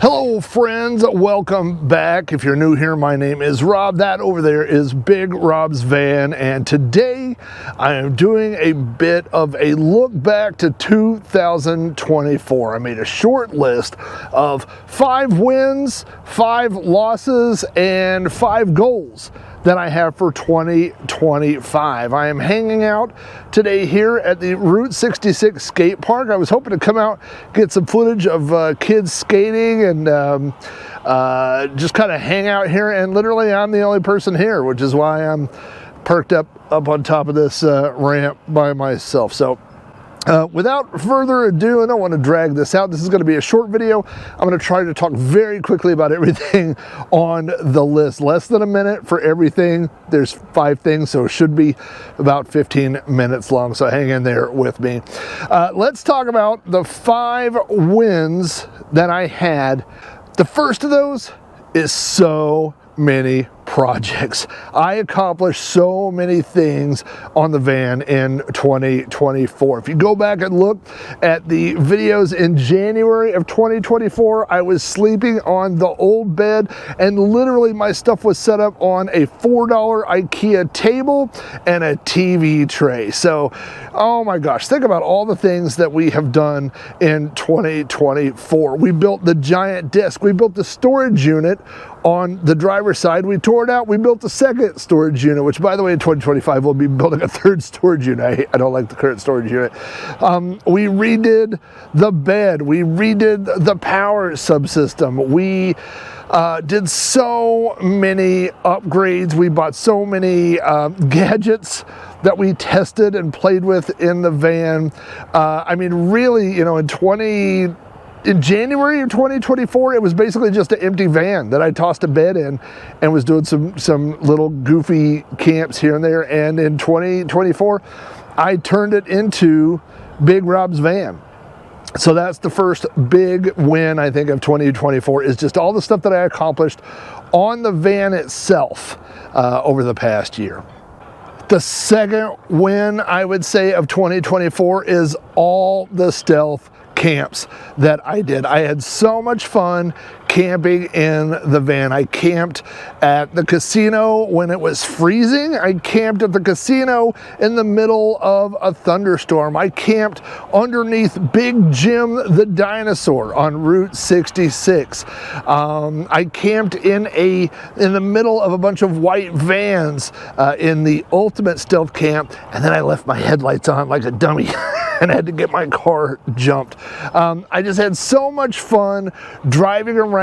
Hello friends, welcome back. If you're new here, my name is Rob. That over there is BigRobsVan, and today I am doing a bit of a look back to 2024. I made a short list of 5 wins, 5 losses, and 5 goals that I have for 2025. I am hanging out today here at the Route 66 skate park. I was hoping to come out, get some footage of kids skating and just kind of hang out here, and literally I'm the only person here, which is why I'm perked up on top of this ramp by myself. So without further ado, I don't want to drag this out. This is going to be a short video. I'm going to try to talk very quickly about everything on the list. Less than a minute for everything. There's 5 things, so it should be about 15 minutes long, so hang in there with me. Let's talk about the 5 wins that I had. The first of those is so many projects. I accomplished so many things on the van in 2024. If you go back and look at the videos in January of 2024, I was sleeping on the old bed, and literally my stuff was set up on a $4 IKEA table and a TV tray. So, oh my gosh, think about all the things that we have done in 2024. We built the giant disc. We built the storage unit on the driver's side. We tore it out. We built a second storage unit, which, by the way, in 2025 we'll be building a 3rd storage unit. I don't like the current storage unit. We redid the bed. We redid the power subsystem. We did so many upgrades. We bought so many gadgets that we tested and played with in the van. I mean, really, you know, in January of 2024, it was basically just an empty van that I tossed a bed in and was doing some little goofy camps here and there. And in 2024, I turned it into BigRobsVan. So that's the first big win, I think, of 2024, is just all the stuff that I accomplished on the van itself over the past year. The second win, I would say, of 2024 is all the stealth camps that I did. I had so much fun camping in the van. I camped at the casino when it was freezing. I camped at the casino in the middle of a thunderstorm. I camped underneath Big Jim the dinosaur on Route 66. I camped in the middle of a bunch of white vans in the ultimate stealth camp, and then I left my headlights on like a dummy and had to get my car jumped. I just had so much fun driving around,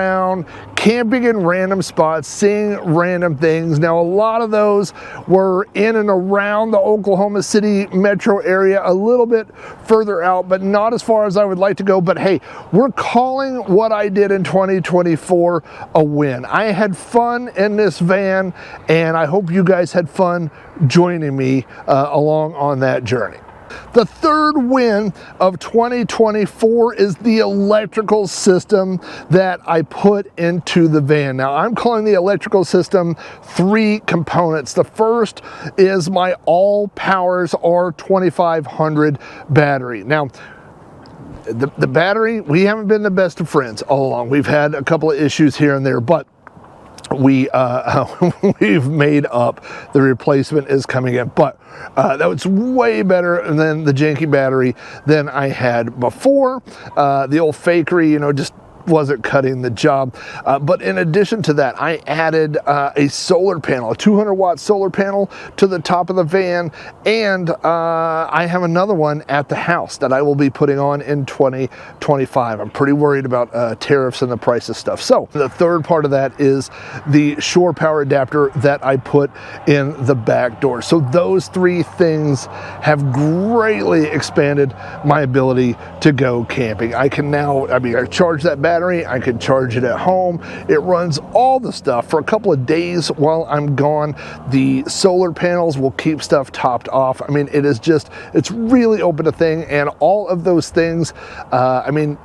camping in random spots, seeing random things. Now, a lot of those were in and around the Oklahoma City metro area, a little bit further out, but not as far as I would like to go. But hey, we're calling what I did in 2024 a win. I had fun in this van, and I hope you guys had fun joining me along on that journey. The third win of 2024 is the electrical system that I put into the van. Now, I'm calling the electrical system 3 components. The first is my All Powers R2500 battery. Now, the battery, we haven't been the best of friends all along. We've had a couple of issues here and there, but we've made up. The replacement is coming in, but that was way better than the janky battery than I had before. The old fakery, you know, just wasn't cutting the job. But in addition to that, I added a solar panel, a 200-watt solar panel to the top of the van, and I have another one at the house that I will be putting on in 2025. I'm pretty worried about tariffs and the price of stuff. So the third part of that is the shore power adapter that I put in the back door. So those 3 things have greatly expanded my ability to go camping. I can now, I charge that battery battery, I can charge it at home. It runs all the stuff for a couple of days while I'm gone. The solar panels will keep stuff topped off. I mean, it's really open to thing, and all of those things, I mean,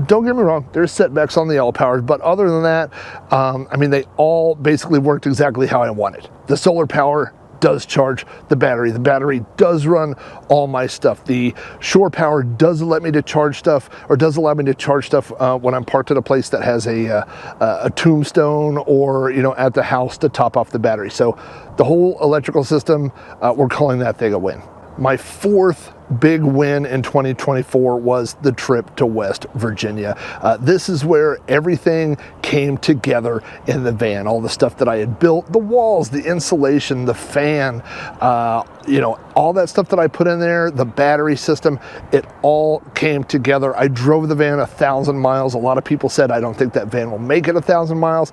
don't get me wrong, there's setbacks on the L-Powers, but other than that, I mean, they all basically worked exactly how I wanted. The solar power does charge the battery. The battery does run all my stuff. The shore power does let me to charge stuff, or does allow me to charge stuff when I'm parked at a place that has a tombstone, or, you know, at the house to top off the battery. So the whole electrical system, we're calling that thing a win. My fourth big win in 2024 was the trip to West Virginia. This is where everything came together in the van. All the stuff that I had built, the walls, the insulation, the fan, you know, all that stuff that I put in there, the battery system, it all came together. I drove the van 1,000 miles. A lot of people said, I don't think that van will make it 1,000 miles.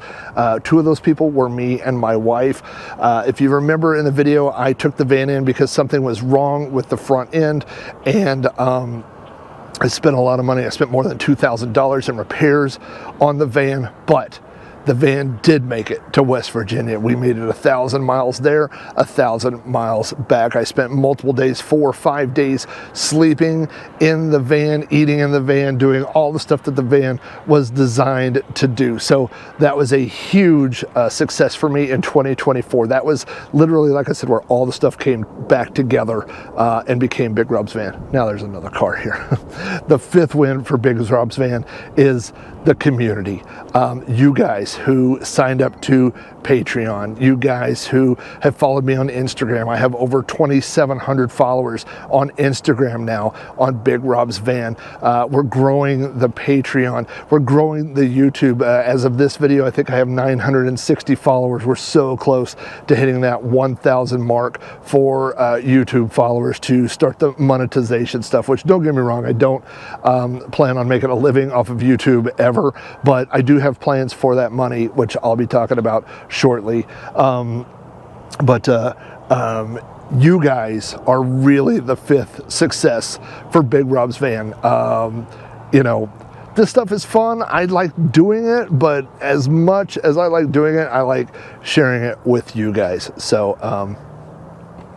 Two of those people were me and my wife. If you remember in the video, I took the van in because something was wrong with the front end, and I spent a lot of money. I spent more than $2,000 in repairs on the van, but the van did make it to West Virginia. We made it 1,000 miles there, 1,000 miles back. I spent multiple days, 4 or 5 days, sleeping in the van, eating in the van, doing all the stuff that the van was designed to do. So that was a huge success for me in 2024. That was literally, like I said, where all the stuff came back together and became BigRobsVan. Now there's another car here. The fifth win for BigRobsVan is the community. You guys who signed up to Patreon, you guys who have followed me on Instagram. I have over 2,700 followers on Instagram now on BigRobsVan. We're growing the Patreon. We're growing the YouTube. As of this video, I think I have 960 followers. We're so close to hitting that 1,000 mark for YouTube followers to start the monetization stuff, which, don't get me wrong, I don't plan on making a living off of YouTube ever, but I do have plans for that money, which I'll be talking about shortly. You guys are really the fifth success for BigRobsVan. You know, this stuff is fun. I like doing it, but as much as I like doing it, I like sharing it with you guys. So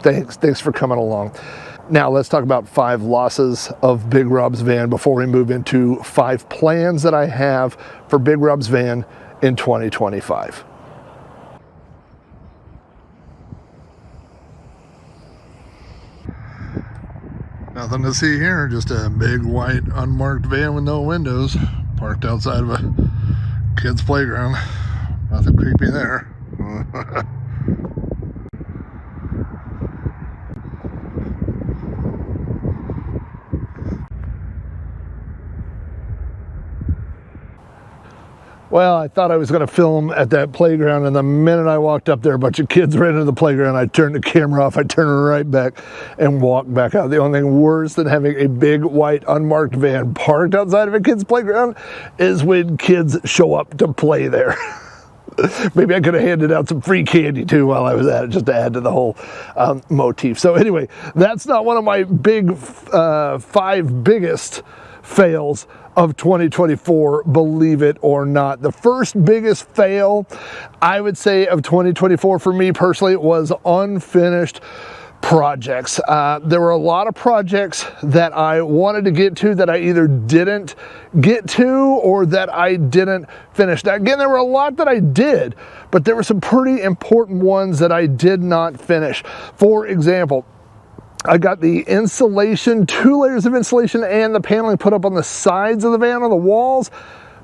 thanks for coming along. Now let's talk about 5 losses of BigRobsVan before we move into 5 plans that I have for BigRobsVan in 2025. Nothing to see here, just a big white unmarked van with no windows, parked outside of a kid's playground. Nothing creepy there. Well, I thought I was going to film at that playground, and the minute I walked up there, a bunch of kids ran into the playground. I turned the camera off, I turned it right back, and walked back out. The only thing worse than having a big white unmarked van parked outside of a kid's playground is when kids show up to play there. Maybe I could have handed out some free candy too while I was at it, just to add to the whole motif. So anyway, that's not one of my big 5 biggest fails of 2024, believe it or not. The first biggest fail, I would say, of 2024 for me personally was unfinished projects. There were a lot of projects that I wanted to get to that I either didn't get to or that I didn't finish. Now, again, there were a lot that I did, but there were some pretty important ones that I did not finish. For example, I got the insulation, 2 layers of insulation and the paneling put up on the sides of the van, on the walls,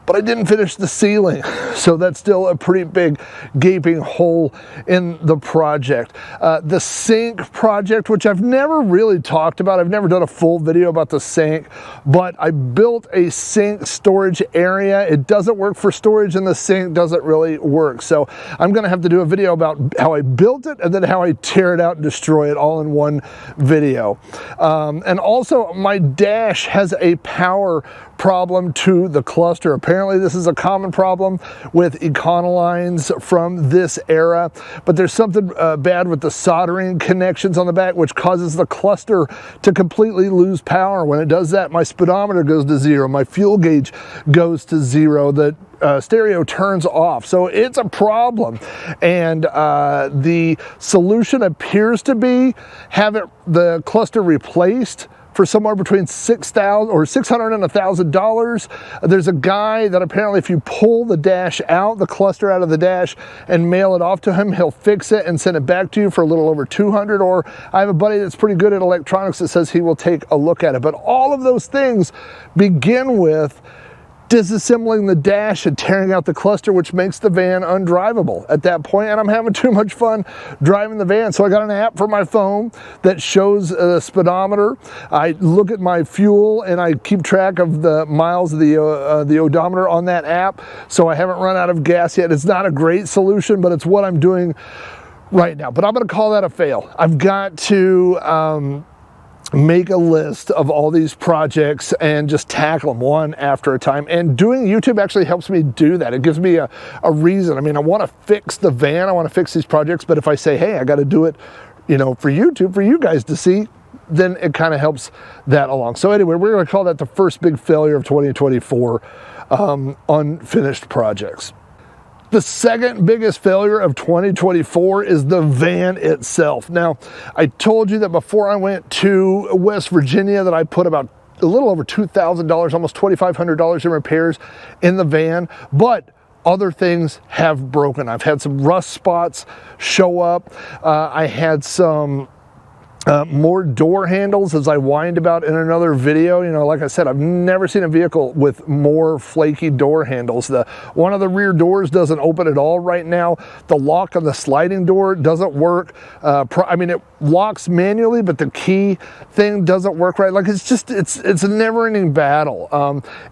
but I didn't finish the ceiling. So that's still a pretty big gaping hole in the project. The sink project, which I've never really talked about. I've never done a full video about the sink, but I built a sink storage area. It doesn't work for storage and the sink doesn't really work. So I'm gonna have to do a video about how I built it and then how I tear it out and destroy it all in one video. And also my dash has a power problem to the cluster. Apparently this is a common problem with Econolines from this era, but there's something bad with the soldering connections on the back, which causes the cluster to completely lose power. When it does that, my speedometer goes to zero, my fuel gauge goes to zero, the stereo turns off. So it's a problem, and the solution appears to be have the cluster replaced for somewhere between $600 and $1,000. There's a guy that apparently if you pull the dash out, the cluster out of the dash, and mail it off to him, he'll fix it and send it back to you for a little over $200. Or I have a buddy that's pretty good at electronics that says he will take a look at it. But all of those things begin with disassembling the dash and tearing out the cluster, which makes the van undrivable at that point, and I'm having too much fun driving the van. So I got an app for my phone that shows the speedometer. I look at my fuel and I keep track of the miles of the odometer on that app, so I haven't run out of gas yet. It's not a great solution, but it's what I'm doing right now. But I'm going to call that a fail. I've got to make a list of all these projects and just tackle them one after a time. And doing YouTube actually helps me do that. It gives me a reason. I mean, I want to fix the van, I want to fix these projects, but if I say, hey, I got to do it, you know, for YouTube, for you guys to see, then it kind of helps that along. So anyway, we're going to call that the first big failure of 2024, unfinished projects. The second biggest failure of 2024 is the van itself. Now, I told you that before I went to West Virginia that I put about a little over $2,000, almost $2,500 in repairs in the van, but other things have broken. I've had some rust spots show up. I had some more door handles, as I whined about in another video. You know, like I said, I've never seen a vehicle with more flaky door handles. One of the rear doors doesn't open at all right now. The lock on the sliding door doesn't work. I mean, it locks manually, but the key thing doesn't work right. Like, it's just, it's a never-ending battle.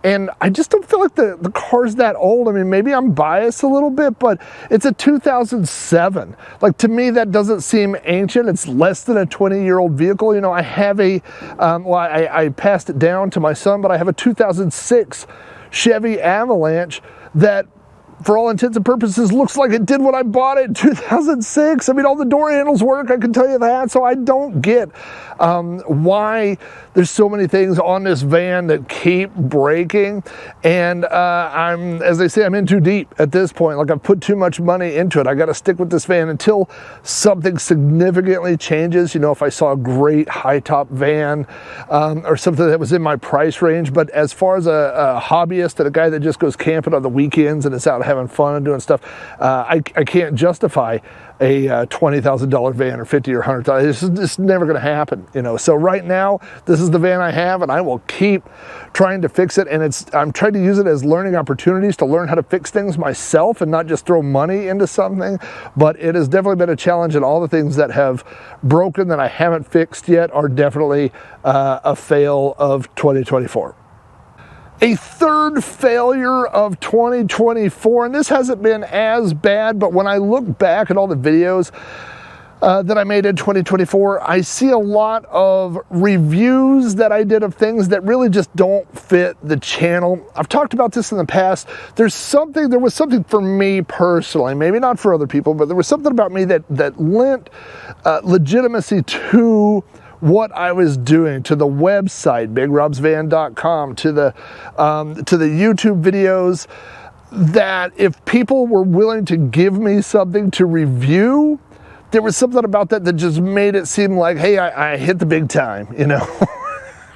And I just don't feel like the car's that old. I mean, maybe I'm biased a little bit, but it's a 2007. Like, to me, that doesn't seem ancient. It's less than a 20-year-old vehicle. You know, I have I passed it down to my son, but I have a 2006 Chevy Avalanche that, for all intents and purposes, looks like it did when I bought it in 2006. I mean, all the door handles work, I can tell you that. So I don't get why there's so many things on this van that keep breaking. And as they say, I'm in too deep at this point. Like, I've put too much money into it. I got to stick with this van until something significantly changes. You know, if I saw a great high top van or something that was in my price range. But as far as a hobbyist and a guy that just goes camping on the weekends and is out having fun and doing stuff, I can't justify a $20,000 van or $50,000 or $100,000. It's never going to happen, you know. So right now, this is the van I have, and I will keep trying to fix it. And I'm trying to use it as learning opportunities to learn how to fix things myself and not just throw money into something. But it has definitely been a challenge, and all the things that have broken that I haven't fixed yet are definitely a fail of 2024. A third failure of 2024, and this hasn't been as bad, but when I look back at all the videos that I made in 2024, I see a lot of reviews that I did of things that really just don't fit the channel. I've talked about this in the past. There was something for me personally, maybe not for other people, but there was something about me that lent legitimacy to what I was doing, to the website, BigRobsVan.com, to the YouTube videos, that if people were willing to give me something to review, there was something about that just made it seem like, hey, I hit the big time, you know.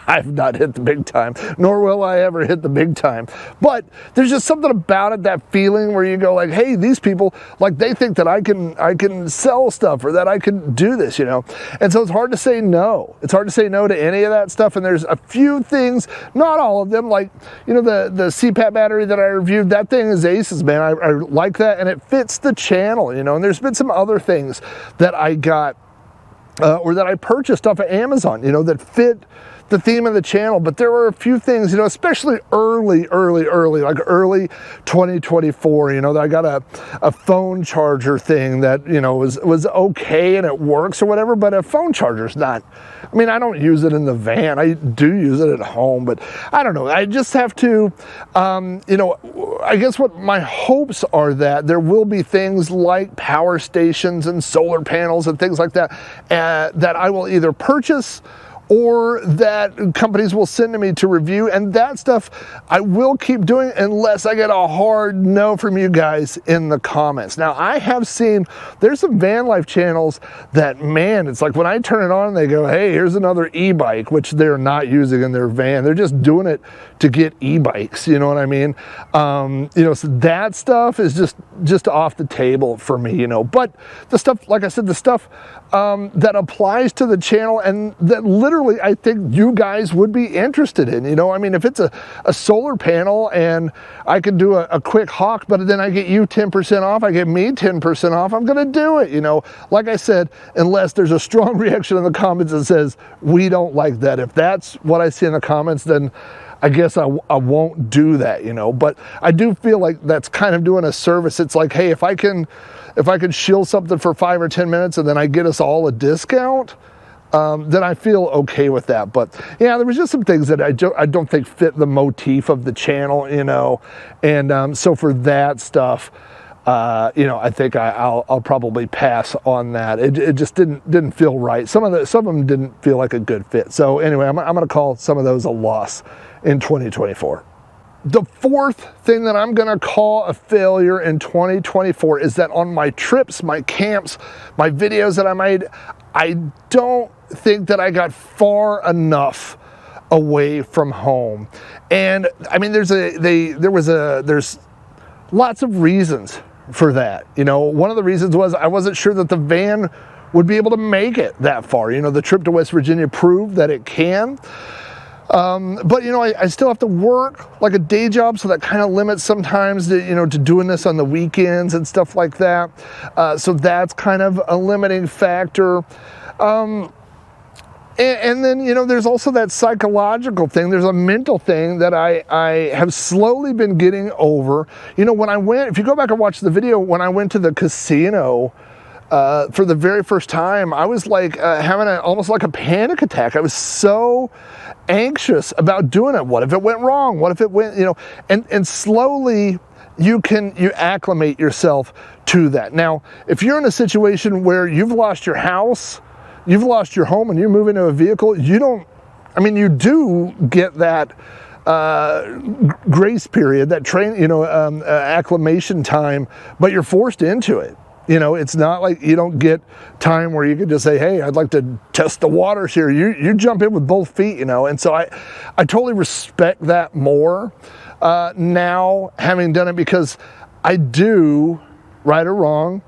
I've not hit the big time, nor will I ever hit the big time. But there's just something about it, that feeling where you go like, hey, these people, like, they think that I can sell stuff or that I can do this, you know? And so it's hard to say no. It's hard to say no to any of that stuff. And there's a few things, not all of them, like, you know, the CPAP battery that I reviewed, that thing is aces, man. I like that, and it fits the channel, you know? And there's been some other things that I got or that I purchased off of Amazon, you know, that fit the theme of the channel, but there were a few things, you know, especially early, like early 2024, you know, I got a phone charger thing that, you know, was okay and it works or whatever, but a phone charger's not, I mean, I don't use it in the van. I do use it at home, but I don't know. I just have to, you know, I guess what my hopes are that there will be things like power stations and solar panels and things like that, that I will either purchase or that companies will send to me to review, and that stuff I will keep doing unless I get a hard no from you guys in the comments. Now, I have seen, there's some van life channels that, man, it's like when I turn it on, they go, hey, here's another e-bike, which they're not using in their van. They're just doing it to get e-bikes, you know what I mean? You know, so that stuff is just off the table for me, you know. But the stuff, like I said, the stuff that applies to the channel and that literally I think you guys would be interested in, you know. I mean, if it's a solar panel and I can do a quick hawk, but then I get you 10% off, I get me 10% off, I'm gonna do it, you know. Like I said, unless there's a strong reaction in the comments that says, we don't like that. If that's what I see in the comments, then I guess I won't do that, you know. But I do feel like that's kind of doing a service. It's like, hey, if I can shill something for 5 or 10 minutes and then I get us all a discount, then I feel okay with that. But yeah, there was just some things that I don't think fit the motif of the channel, you know. And so for that stuff, you know, I think I'll probably pass on that. It just didn't feel right. Some of them didn't feel like a good fit. So anyway, I'm going to call some of those a loss in 2024. The fourth thing that I'm gonna call a failure in 2024 is that on my trips, my camps, my videos that I made, I don't think that I got far enough away from home. And I mean, there's lots of reasons for that. You know, one of the reasons was I wasn't sure that the van would be able to make it that far. You know, the trip to West Virginia proved that it can. But you know, I still have to work like a day job, so that kind of limits sometimes to, you know, to doing this on the weekends and stuff like that. So that's kind of a limiting factor. And then, you know, there's also that psychological thing. There's a mental thing that I have slowly been getting over. You know, when I went, if you go back and watch the video, when I went to the casino, for the very first time, I was like having almost like a panic attack. I was so anxious about doing it. What if it went wrong? What if it went, you know, and slowly you acclimate yourself to that. Now, if you're in a situation where you've lost your house, you've lost your home, and you're moving to a vehicle, you do get that grace period, that acclimation time, but you're forced into it. You know, it's not like you don't get time where you can just say, hey, I'd like to test the waters here. You jump in with both feet, you know. And so I totally respect that more now, having done it, because I do, right or wrong,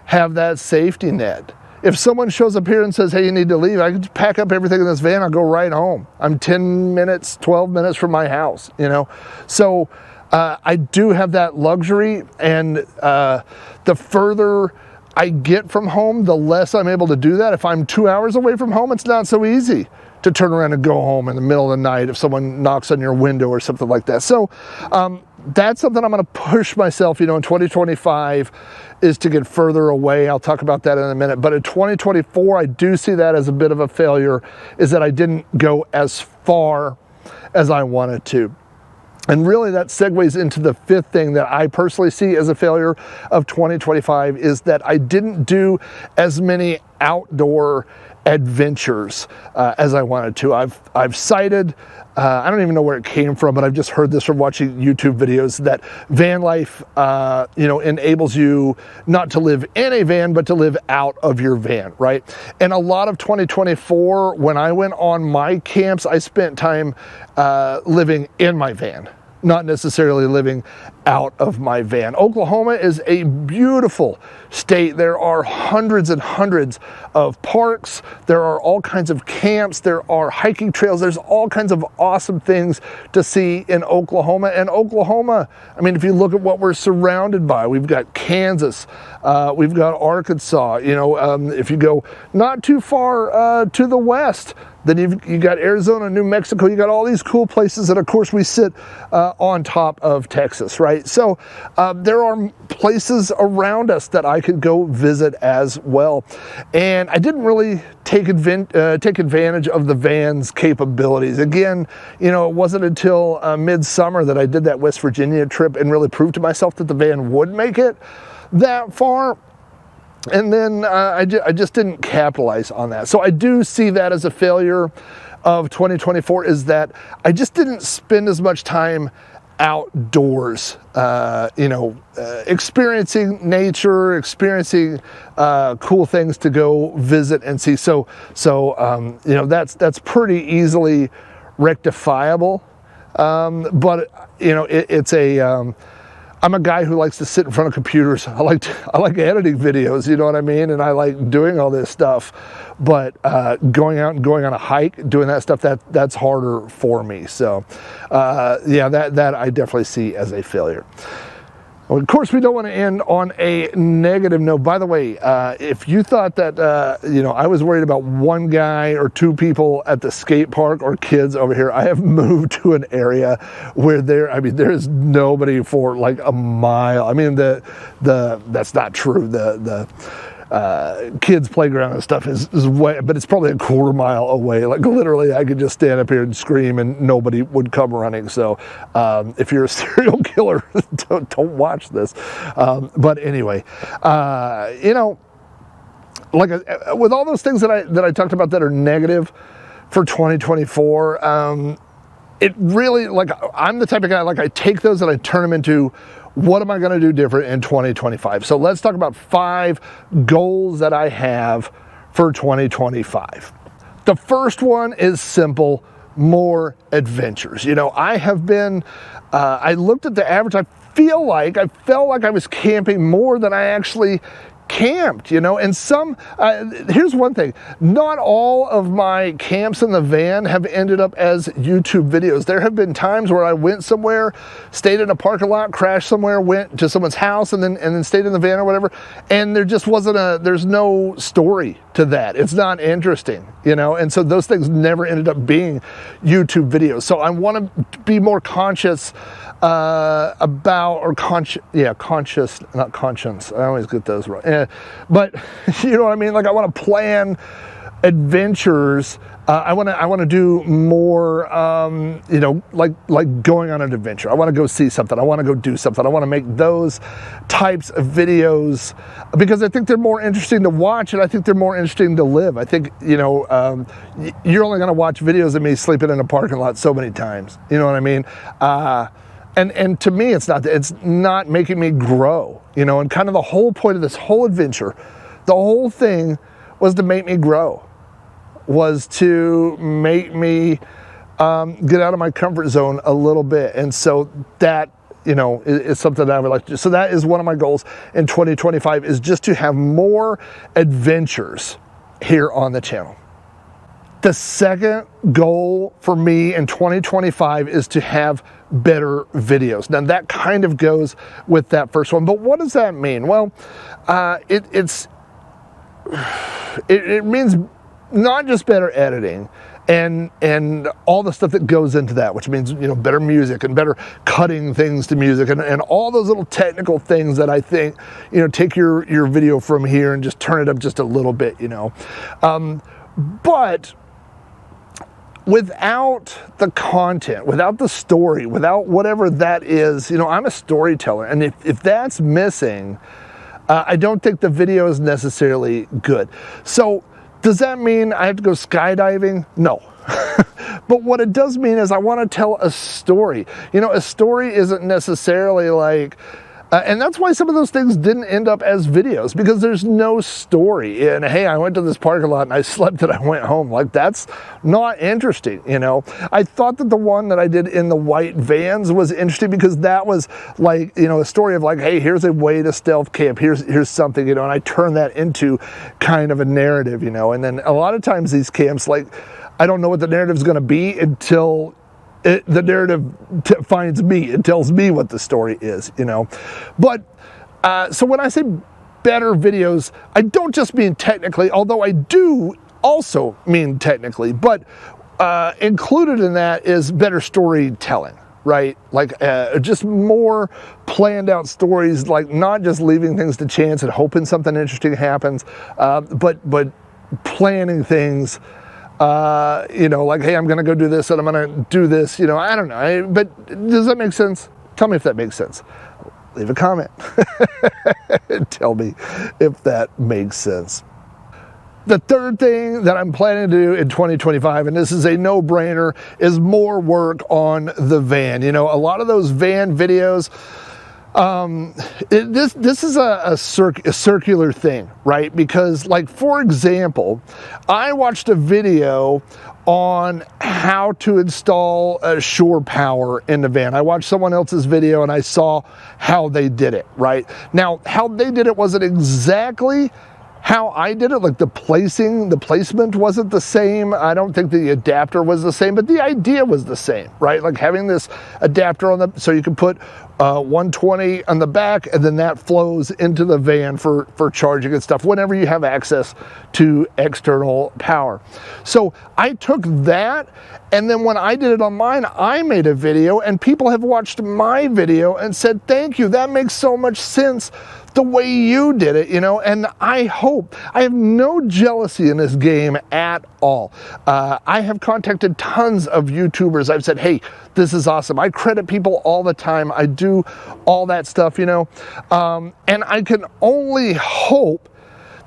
have that safety net. If someone shows up here and says, hey, you need to leave, I can just pack up everything in this van, I'll go right home. I'm 10 minutes, 12 minutes from my house, you know. So I do have that luxury, and the further I get from home, the less I'm able to do that. If I'm 2 hours away from home, it's not so easy to turn around and go home in the middle of the night if someone knocks on your window or something like that. So that's something I'm going to push myself, you know, in 2025, is to get further away. I'll talk about that in a minute. But in 2024, I do see that as a bit of a failure, is that I didn't go as far as I wanted to. And really that segues into the fifth thing that I personally see as a failure of 2025, is that I didn't do as many outdoor adventures as I wanted to. I've cited, I don't even know where it came from, but I've just heard this from watching YouTube videos, that van life, you know, enables you not to live in a van, but to live out of your van, right? And a lot of 2024, when I went on my camps, I spent time living in my van, not necessarily living out of my van. Oklahoma is a beautiful state. There are hundreds and hundreds of parks. There are all kinds of camps. There are hiking trails. There's all kinds of awesome things to see in Oklahoma. And Oklahoma, I mean, if you look at what we're surrounded by, we've got Kansas, we've got Arkansas, you know, if you go not too far to the west, then you got Arizona, New Mexico, you got all these cool places, and of course we sit on top of Texas, right? So there are places around us that I could go visit as well. And I didn't really take advantage of the van's capabilities. Again, you know, it wasn't until midsummer that I did that West Virginia trip and really proved to myself that the van would make it that far. And then I just didn't capitalize on that. So I do see that as a failure of 2024, is that I just didn't spend as much time outdoors, you know, experiencing nature, experiencing cool things to go visit and see. So you know, that's pretty easily rectifiable. But you know, it's a I'm a guy who likes to sit in front of computers. I like editing videos, you know what I mean? And I like doing all this stuff. But going out and going on a hike, doing that stuff, that's harder for me. So yeah, that I definitely see as a failure. Well, of course, we don't want to end on a negative note. By the way, if you thought that, you know, I was worried about one guy or two people at the skate park or kids over here, I have moved to an area where there's nobody for like a mile. I mean, that's not true. The kids' playground and stuff is way, but it's probably a quarter mile away. Like literally, I could just stand up here and scream and nobody would come running. So if you're a serial killer, don't watch this. But anyway, you know, like with all those things that I talked about that are negative for 2024, it really, like, I'm the type of guy, like, I take those and I turn them into, what am I going to do different in 2025? So let's talk about 5 goals that I have for 2025. The first one is simple: more adventures. You know, I have been, I looked at the average, I felt like I was camping more than I actually camped, you know. And here's one thing: not all of my camps in the van have ended up as YouTube videos. There have been times where I went somewhere, stayed in a parking lot, crashed somewhere, went to someone's house, and then stayed in the van or whatever, and there just there's no story to that. It's not interesting, you know. And so those things never ended up being YouTube videos. So I want to be more conscious conscious, not conscience. I always get those right. But you know what I mean? Like, I want to plan adventures. I want to do more, you know, like going on an adventure. I want to go see something. I want to go do something. I want to make those types of videos because I think they're more interesting to watch, and I think they're more interesting to live. I think, you know, you're only going to watch videos of me sleeping in a parking lot so many times. You know what I mean? And to me, it's not making me grow, you know. And kind of the whole point of this whole adventure, the whole thing was to make me grow, was to make me get out of my comfort zone a little bit. And so that, you know, is something that I would like to do. So that is one of my goals in 2025, is just to have more adventures here on the channel. The second goal for me in 2025 is to have better videos. Now that kind of goes with that first one, but what does that mean? Well, it means not just better editing and all the stuff that goes into that, which means, you know, better music and better cutting things to music and all those little technical things that I think, you know, take your video from here and just turn it up just a little bit, you know. But without the content, without the story, without whatever that is, you know, I'm a storyteller. And if that's missing, I don't think the video is necessarily good. So does that mean I have to go skydiving? No. But what it does mean is I want to tell a story. You know, a story isn't necessarily like And that's why some of those things didn't end up as videos, because there's no story. And hey, I went to this parking lot and I slept and I went home. Like, that's not interesting, you know. I thought that the one that I did in the white vans was interesting because that was like, you know, a story of like, hey, here's a way to stealth camp. Here's something, you know, and I turned that into kind of a narrative, you know. And then a lot of times these camps, like, I don't know what the narrative is going to be until the narrative finds me. It tells me what the story is, you know. But so when I say better videos, I don't just mean technically, although I do also mean technically, but included in that is better storytelling, right? Like just more planned out stories, like not just leaving things to chance and hoping something interesting happens, but planning things. You know, like, hey, I'm going to go do this and I'm going to do this, you know, I don't know. But does that make sense? Tell me if that makes sense. Leave a comment. Tell me if that makes sense. The third thing that I'm planning to do in 2025, and this is a no-brainer, is more work on the van. You know, a lot of those van videos, this is a circular thing, right? Because, like, for example, I watched a video on how to install shore power in the van. I watched someone else's video and I saw how they did it, right? Now, how they did it wasn't exactly how I did it. Like, the placement wasn't the same. I don't think the adapter was the same, but the idea was the same, right? Like having this adapter on so you can put 120 on the back, and then that flows into the van for charging and stuff whenever you have access to external power. So I took that, and then when I did it on mine, I made a video, and people have watched my video and said, thank you, that makes so much sense the way you did it, you know. And I have no jealousy in this game at all. I have contacted tons of YouTubers. I've said, hey, this is awesome. I credit people all the time. I do all that stuff, you know. And I can only hope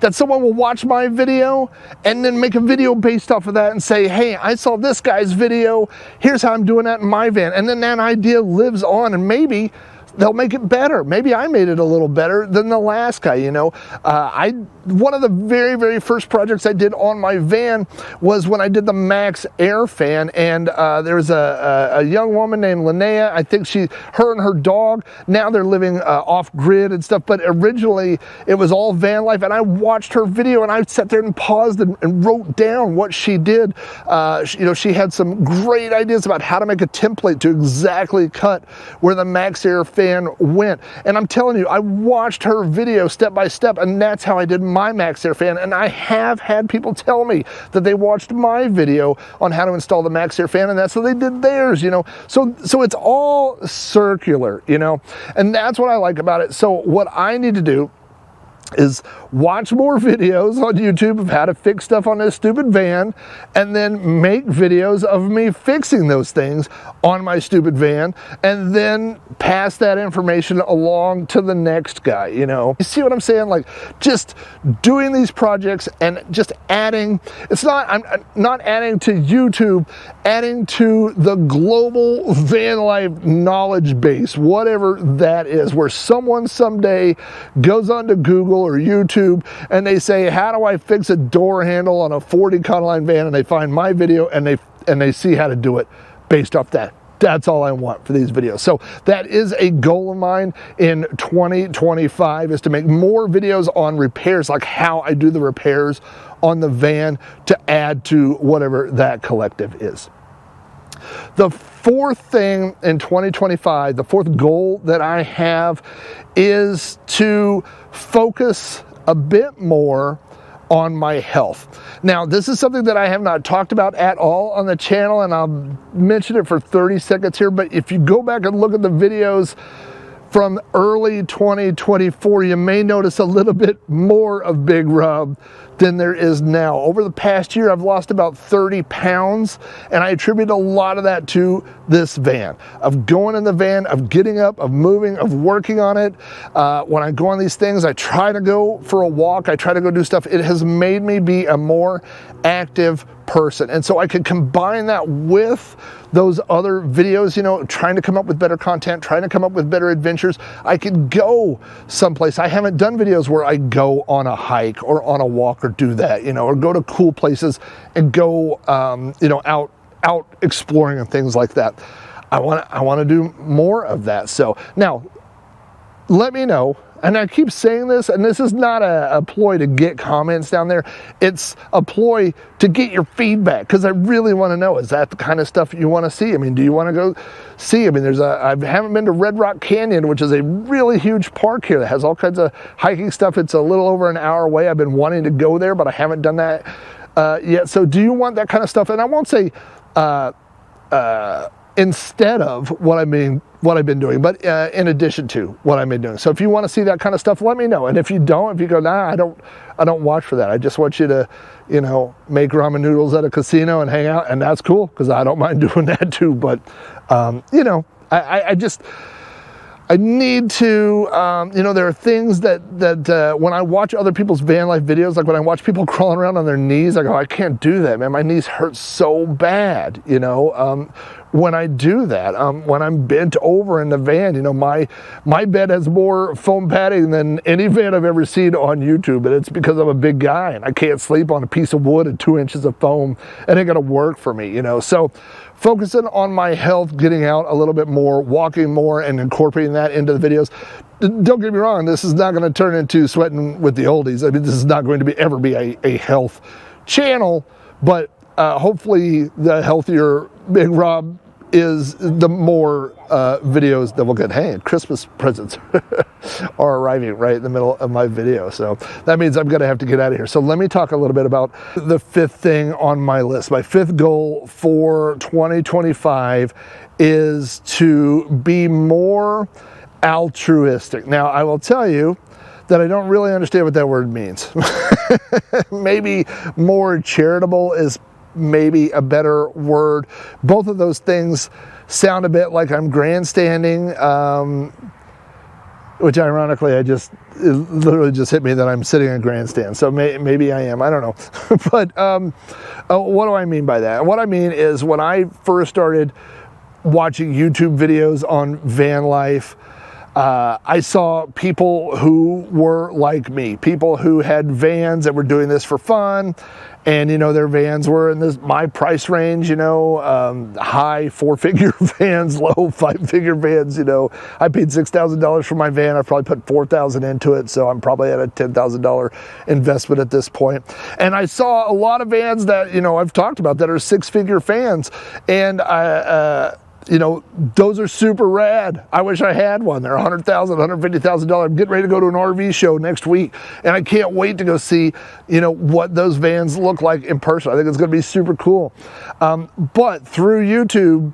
that someone will watch my video and then make a video based off of that and say, hey, I saw this guy's video, here's how I'm doing that in my van. And then that idea lives on, and maybe they'll make it better. Maybe I made it a little better than the last guy, you know. One of the very, very first projects I did on my van was when I did the Max Air fan, and there was a young woman named Linnea. I think her and her dog, now they're living off-grid and stuff, but originally it was all van life, and I watched her video, and I sat there and paused and wrote down what she did. You know, she had some great ideas about how to make a template to exactly cut where the Max Air fan went. And I'm telling you, I watched her video step by step, and that's how I did my Max Air fan. And I have had people tell me that they watched my video on how to install the Max Air fan, and that's how they did theirs, you know. So it's all circular, you know, and that's what I like about it. So what I need to do is watch more videos on YouTube of how to fix stuff on this stupid van, and then make videos of me fixing those things on my stupid van, and then pass that information along to the next guy, you know. You see what I'm saying? Like, just doing these projects and just adding, I'm not adding to YouTube, adding to the global van life knowledge base, whatever that is, where someone someday goes onto Google or YouTube and they say, how do I fix a door handle on a 40 Econoline van, and they find my video and they see how to do it based off that. That's all I want for these videos. So that is a goal of mine in 2025, is to make more videos on repairs, like how I do the repairs on the van, to add to whatever that collective is. The fourth thing in 2025, the fourth goal that I have, is to focus a bit more on my health. Now, this is something that I have not talked about at all on the channel, and I'll mention it for 30 seconds here, but if you go back and look at the videos from early 2024, you may notice a little bit more of Big Rob than there is now. Over the past year, I've lost about 30 pounds, and I attribute a lot of that to this van, of going in the van, of getting up, of moving, of working on it. When I go on these things, I try to go for a walk, I try to go do stuff. It has made me be a more active person. And so I could combine that with those other videos, you know, trying to come up with better content, trying to come up with better adventures. I could go someplace. I haven't done videos where I go on a hike or on a walk or do that, you know, or go to cool places and go, you know, out exploring and things like that. I want to do more of that. So now let me know. And I keep saying this, and this is not a ploy to get comments down there. It's a ploy to get your feedback, because I really want to know, is that the kind of stuff you want to see? I mean, do you want to go see? I mean, I haven't been to Red Rock Canyon, which is a really huge park here that has all kinds of hiking stuff. It's a little over an hour away. I've been wanting to go there, but I haven't done that yet. So do you want that kind of stuff? And I won't say instead of what I've been doing, but in addition to what I've been doing. So if you want to see that kind of stuff, let me know. And if you don't, if you go, nah, I don't watch for that. I just want you to, you know, make ramen noodles at a casino and hang out, and that's cool, because I don't mind doing that too. But you know, I need to, you know, there are things that when I watch other people's van life videos, like when I watch people crawling around on their knees, I go, I can't do that, man. My knees hurt so bad, you know. When I do that, when I'm bent over in the van, you know, my bed has more foam padding than any van I've ever seen on YouTube, and it's because I'm a big guy and I can't sleep on a piece of wood and 2 inches of foam. It ain't gonna work for me, you know. So focusing on my health, getting out a little bit more, walking more, and incorporating that into the videos. Don't get me wrong, this is not gonna turn into sweating with the oldies. I mean, this is not going to ever be a health channel, but hopefully the healthier Big Rob is, the more videos that we'll get. Hey, Christmas presents are arriving right in the middle of my video. So that means I'm gonna have to get out of here. So let me talk a little bit about the fifth thing on my list. My fifth goal for 2025 is to be more altruistic. Now, I will tell you that I don't really understand what that word means. Maybe more charitable is maybe a better word. Both of those things sound a bit like I'm grandstanding, which ironically it literally just hit me that I'm sitting in a grandstand. So maybe I am, I don't know. But what do I mean by that? What I mean is, when I first started watching YouTube videos on van life, I saw people who were like me, people who had vans that were doing this for fun. And, you know, their vans were in my price range, you know, high 4-figure vans, low 5-figure vans, you know. I paid $6,000 for my van. I probably put $4,000 into it. So I'm probably at a $10,000 investment at this point. And I saw a lot of vans that, you know, I've talked about that are 6-figure vans. And you know, those are super rad. I wish I had one. They're $100,000, $150,000. I'm getting ready to go to an RV show next week, and I can't wait to go see, you know, what those vans look like in person. I think it's going to be super cool. But through YouTube,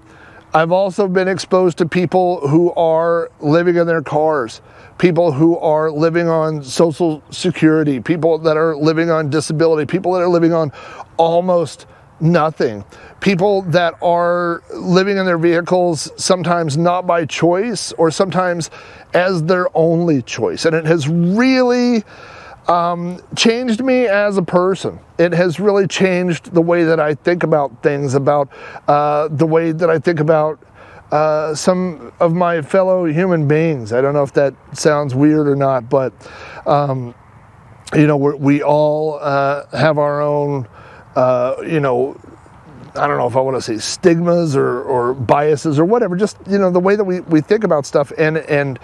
I've also been exposed to people who are living in their cars, people who are living on Social Security, people that are living on disability, people that are living on almost nothing, people that are living in their vehicles sometimes not by choice, or sometimes as their only choice. And it has really changed me as a person. It has really changed the way that I think about things, about the way that I think about some of my fellow human beings. I don't know if that sounds weird or not, but you know, we all have our own you know, I don't know if I want to say stigmas or biases or whatever, just, you know, the way that we think about stuff. And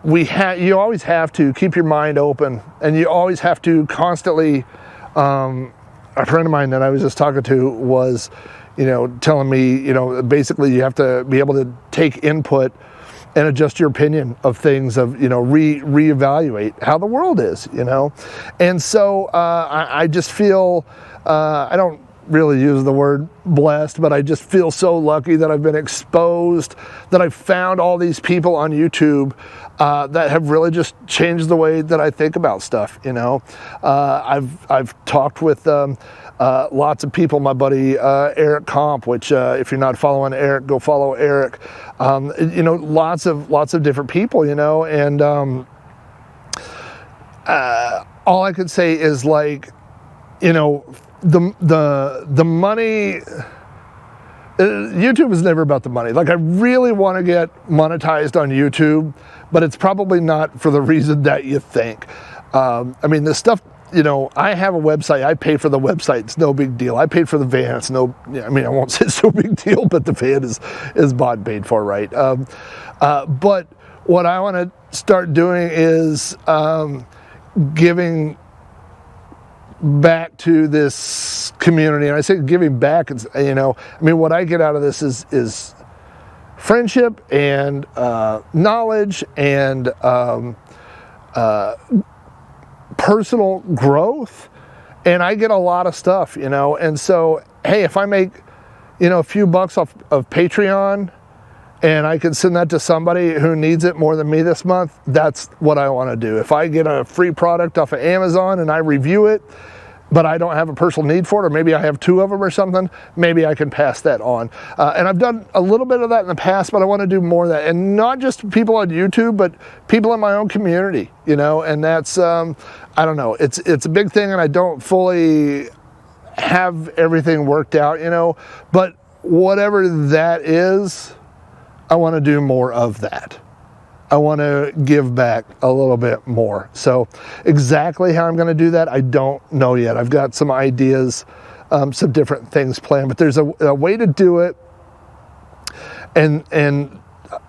you always have to keep your mind open, and you always have to constantly, a friend of mine that I was just talking to was, you know, telling me, you know, basically you have to be able to take input and adjust your opinion of things, of, you know, reevaluate how the world is, you know. And so I just feel, I don't really use the word blessed, but I just feel so lucky that I've been exposed, that I've found all these people on YouTube that have really just changed the way that I think about stuff. You know, I've talked with lots of people. My buddy Eric Comp, which if you're not following Eric, go follow Eric. You know, lots of different people. You know, and all I could say is, like, you know, the money. YouTube is never about the money. Like, I really want to get monetized on YouTube, but it's probably not for the reason that you think. I mean, the stuff, you know, I have a website. I pay for the website. It's no big deal. I paid for the van. It's no, I mean, I won't say it's no big deal, but the van is bought and paid for, right? But what I want to start doing is giving back to this community. And I say giving back, it's, you know, I mean, what I get out of this is friendship and knowledge and personal growth, and I get a lot of stuff, you know. And so, hey, if I make, you know, a few bucks off of Patreon and I can send that to somebody who needs it more than me this month, that's what I want to do. If I get a free product off of Amazon and I review it, but I don't have a personal need for it, or maybe I have 2 of them or something, maybe I can pass that on. And I've done a little bit of that in the past, but I want to do more of that. And not just people on YouTube, but people in my own community, you know. And that's, I don't know, it's a big thing, and I don't fully have everything worked out, you know. But whatever that is, I want to do more of that. I want to give back a little bit more. So exactly how I'm going to do that, I don't know yet. I've got some ideas, some different things planned, but there's a way to do it. And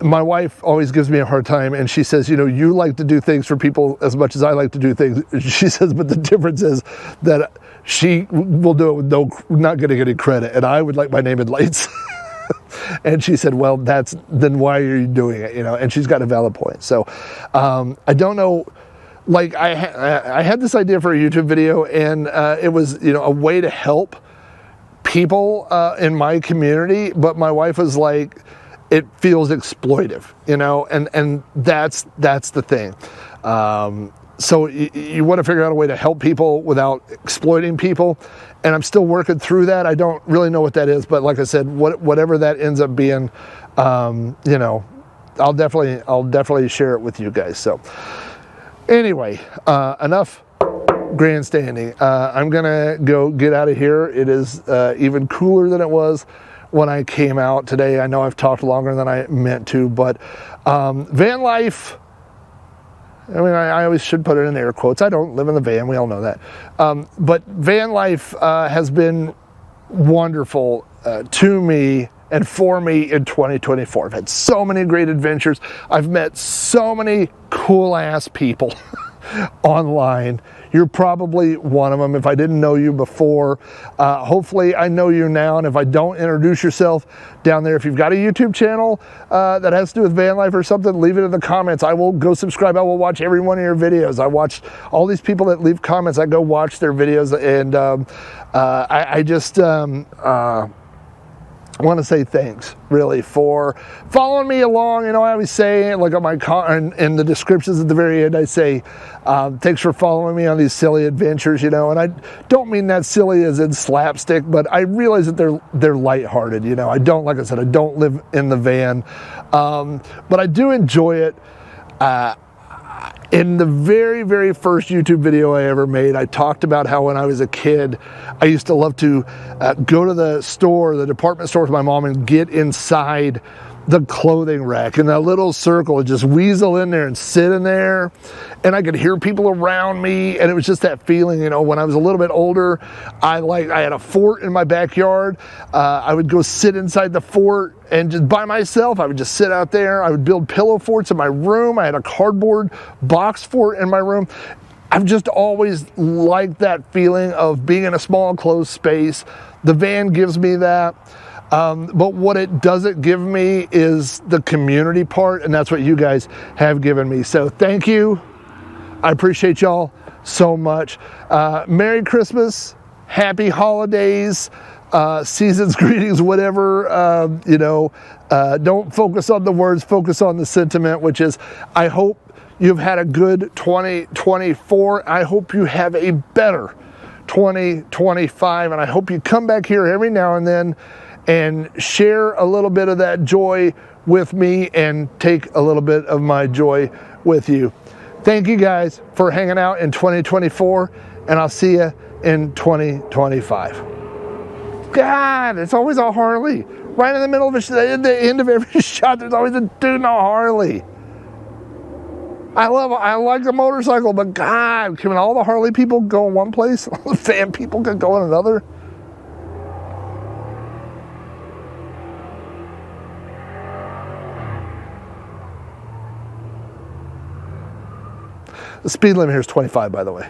my wife always gives me a hard time, and she says, you know, you like to do things for people as much as I like to do things. She says, but the difference is that she will do it with not going to get any credit, and I would like my name in lights. And she said, well, then why are you doing it? You know, and she's got a valid point. So I don't know, like, I had this idea for a YouTube video, and it was, you know, a way to help people in my community, but my wife was like, it feels exploitive, you know, and that's the thing. So you want to figure out a way to help people without exploiting people, and I'm still working through that. I don't really know what that is, but like I said, whatever that ends up being, you know, I'll definitely share it with you guys. So anyway, enough grandstanding. I'm gonna go get out of here. It is even cooler than it was when I came out today. I know I've talked longer than I meant to, but van life, I mean, I always should put it in air quotes. I don't live in the van. We all know that. But van life has been wonderful to me and for me in 2024. I've had so many great adventures. I've met so many cool-ass people online. You're probably one of them. If I didn't know you before, hopefully I know you now. And if I don't, introduce yourself down there. If you've got a YouTube channel that has to do with van life or something, leave it in the comments. I will go subscribe. I will watch every one of your videos. I watch all these people that leave comments. I go watch their videos, and I just I want to say thanks, really, for following me along. You know, I always say, like on my in the descriptions at the very end, I say, thanks for following me on these silly adventures, you know. And I don't mean that silly as in slapstick, but I realize that they're lighthearted, you know. Like I said, I don't live in the van, but I do enjoy it. In the very, very first YouTube video I ever made, I talked about how when I was a kid, I used to love to go to the store, the department store with my mom, and get inside the clothing rack in that little circle and just weasel in there and sit in there. And I could hear people around me, and it was just that feeling, you know. When I was a little bit older, I had a fort in my backyard. I would go sit inside the fort, and just by myself, I would just sit out there. I would build pillow forts in my room. I had a cardboard box fort in my room. I've just always liked that feeling of being in a small enclosed space. The van gives me that. But what it doesn't give me is the community part, and that's what you guys have given me. So thank you. I appreciate y'all so much. Merry Christmas, happy holidays, season's greetings, whatever. You know, don't focus on the words, focus on the sentiment, which is, I hope you've had a good 2024. I hope you have a better 2025, and I hope you come back here every now and then and share a little bit of that joy with me and take a little bit of my joy with you. Thank you guys for hanging out in 2024, and I'll see you in 2025. God, it's always a Harley. Right in the middle of the end of every shot, there's always a dude in a Harley. I like the motorcycle, but God, can all the Harley people go in one place? All the fan people can go in another? The speed limit here is 25, by the way.